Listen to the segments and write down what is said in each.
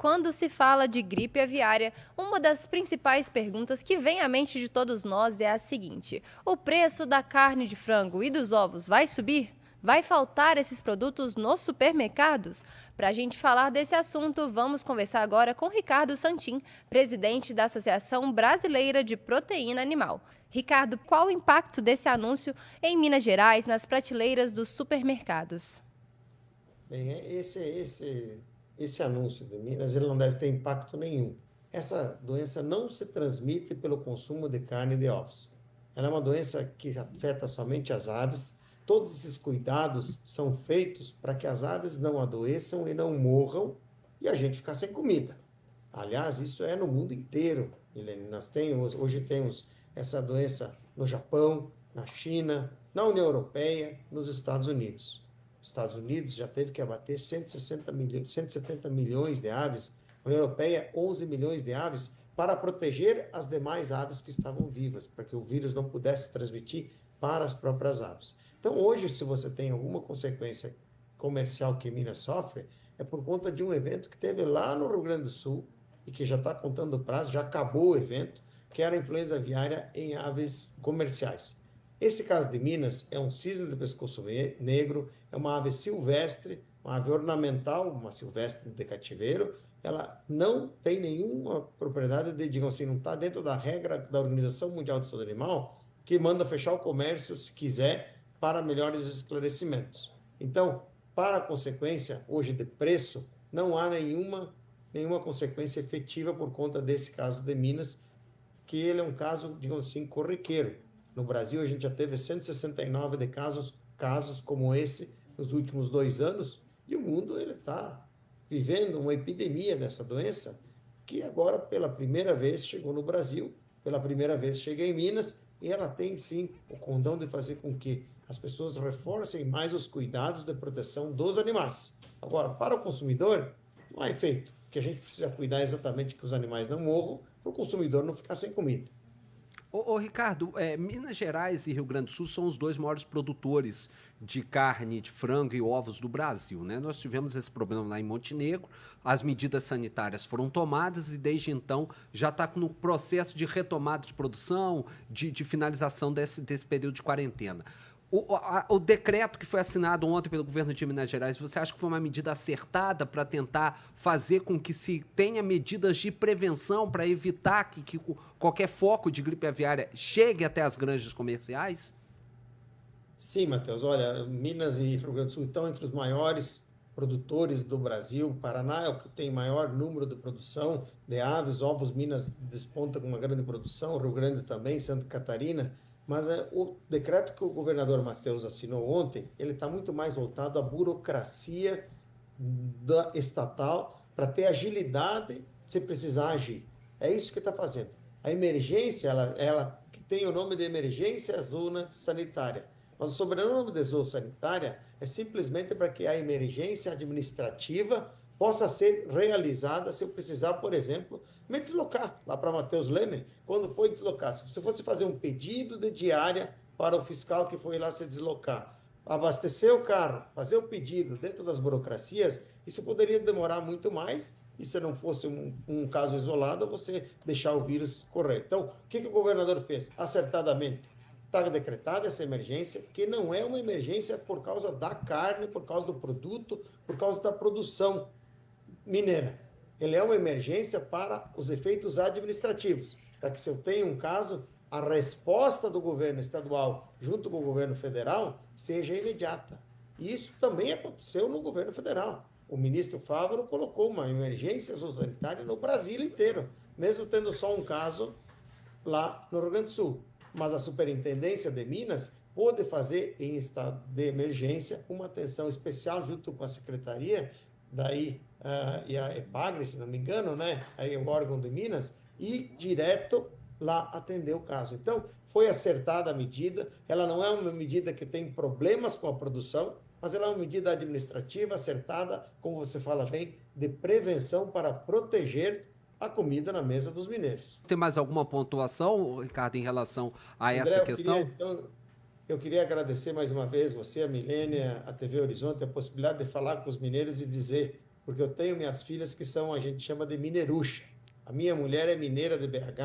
Quando se fala de gripe aviária, uma das principais perguntas que vem à mente de todos nós é a seguinte: o preço da carne de frango e dos ovos vai subir? Vai faltar esses produtos nos supermercados? Para a gente falar desse assunto, vamos conversar agora com Ricardo Santin, presidente da Associação Brasileira de Proteína Animal. Ricardo, qual o impacto desse anúncio em Minas Gerais nas prateleiras dos supermercados? Bem, esse anúncio de Minas, ele não deve ter impacto nenhum. Essa doença não se transmite pelo consumo de carne e de ovos. Ela é uma doença que afeta somente as aves. Todos esses cuidados são feitos para que as aves não adoeçam e não morram e a gente ficar sem comida. Aliás, isso é no mundo inteiro, Milene. Hoje temos essa doença no Japão, na China, na União Europeia, nos Estados Unidos. Os Estados Unidos já teve que abater 170 milhões de aves, a União Europeia 11 milhões de aves, para proteger as demais aves que estavam vivas, para que o vírus não pudesse transmitir para as próprias aves. Então, hoje, se você tem alguma consequência comercial que Minas sofre, é por conta de um evento que teve lá no Rio Grande do Sul, e que já está contando o prazo, já acabou o evento, que era a influenza aviária em aves comerciais. Esse caso de Minas é um cisne de pescoço negro, é uma ave silvestre, uma ave ornamental, uma silvestre de cativeiro. Ela não tem nenhuma propriedade de, digamos assim, não está dentro da regra da Organização Mundial de Saúde Animal, que manda fechar o comércio, se quiser, para melhores esclarecimentos. Então, para a consequência, hoje de preço, não há nenhuma consequência efetiva por conta desse caso de Minas, que ele é um caso, digamos assim, corriqueiro. No Brasil, a gente já teve 169 de casos como esse nos últimos 2 anos, e o mundo ele está vivendo uma epidemia dessa doença, que agora, pela primeira vez, chegou no Brasil, pela primeira vez chega em Minas, e ela tem, sim, o condão de fazer com que as pessoas reforcem mais os cuidados de proteção dos animais. Agora, para o consumidor, não há efeito, porque a gente precisa cuidar exatamente que os animais não morram, para o consumidor não ficar sem comida. Ricardo, Minas Gerais e Rio Grande do Sul são os dois maiores produtores de carne, de frango e ovos do Brasil, né? Nós tivemos esse problema lá em Montenegro, as medidas sanitárias foram tomadas e desde então já está no processo de retomada de produção, de finalização desse período de quarentena. O decreto que foi assinado ontem pelo governo de Minas Gerais, você acha que foi uma medida acertada para tentar fazer com que se tenha medidas de prevenção para evitar que qualquer foco de gripe aviária chegue até as granjas comerciais? Sim, Matheus, olha, Minas e Rio Grande do Sul estão entre os maiores produtores do Brasil. Paraná é o que tem maior número de produção de aves, ovos. Minas desponta com uma grande produção, Rio Grande também, Santa Catarina. Mas o decreto que o governador Matheus assinou ontem, ele está muito mais voltado à burocracia da estatal para ter agilidade se precisar agir. É isso que está fazendo. A emergência, ela que tem o nome de emergência zona sanitária. Mas o sobrenome de zona sanitária é simplesmente para que a emergência administrativa possa ser realizada se eu precisar, por exemplo, me deslocar lá para Matheus Leme, quando foi deslocar. Se você fosse fazer um pedido de diária para o fiscal que foi lá se deslocar, abastecer o carro, fazer o pedido dentro das burocracias, isso poderia demorar muito mais e se não fosse um caso isolado, você deixar o vírus correr. Então, o que o governador fez? Acertadamente, está decretada essa emergência, que não é uma emergência por causa da carne, por causa do produto, por causa da produção mineira. Ele é uma emergência para os efeitos administrativos, para que se eu tenho um caso, a resposta do governo estadual junto com o governo federal seja imediata. E isso também aconteceu no governo federal. O ministro Fávaro colocou uma emergência sanitária no Brasil inteiro, mesmo tendo só um caso lá no Rio Grande do Sul. Mas a Superintendência de Minas pôde fazer, em estado de emergência, uma atenção especial junto com a Secretaria, daí e a EPAGRE, se não me engano, né? Aí o órgão de Minas, e direto lá atender o caso. Então, foi acertada a medida, ela não é uma medida que tem problemas com a produção, mas ela é uma medida administrativa acertada, como você fala bem, de prevenção para proteger a comida na mesa dos mineiros. Tem mais alguma pontuação, Ricardo, em relação a André, essa questão? eu queria agradecer mais uma vez você, a Milênia, a TV Horizonte, a possibilidade de falar com os mineiros e dizer porque eu tenho minhas filhas que são, a gente chama de minerucha. A minha mulher é mineira de BH,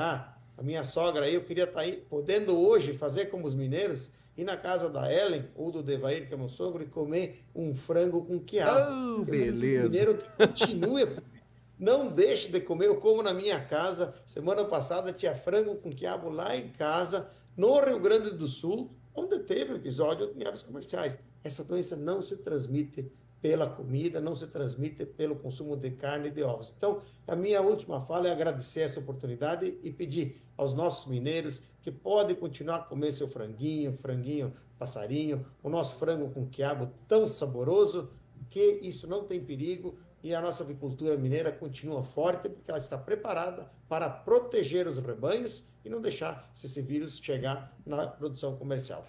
a minha sogra aí, eu queria estar aí, podendo hoje fazer como os mineiros, ir na casa da Ellen ou do Devair, que é meu sogro, e comer um frango com quiabo. Oh, Temos um beleza. mineiro que continue a comer. Não deixe de comer, eu como na minha casa. Semana passada tinha frango com quiabo lá em casa, no Rio Grande do Sul, onde teve o episódio em aves comerciais. Essa doença não se transmite pela comida, não se transmite pelo consumo de carne e de ovos. Então, a minha última fala é agradecer essa oportunidade e pedir aos nossos mineiros que podem continuar a comer seu franguinho, franguinho passarinho, o nosso frango com quiabo tão saboroso, que isso não tem perigo e a nossa avicultura mineira continua forte porque ela está preparada para proteger os rebanhos e não deixar esse vírus chegar na produção comercial.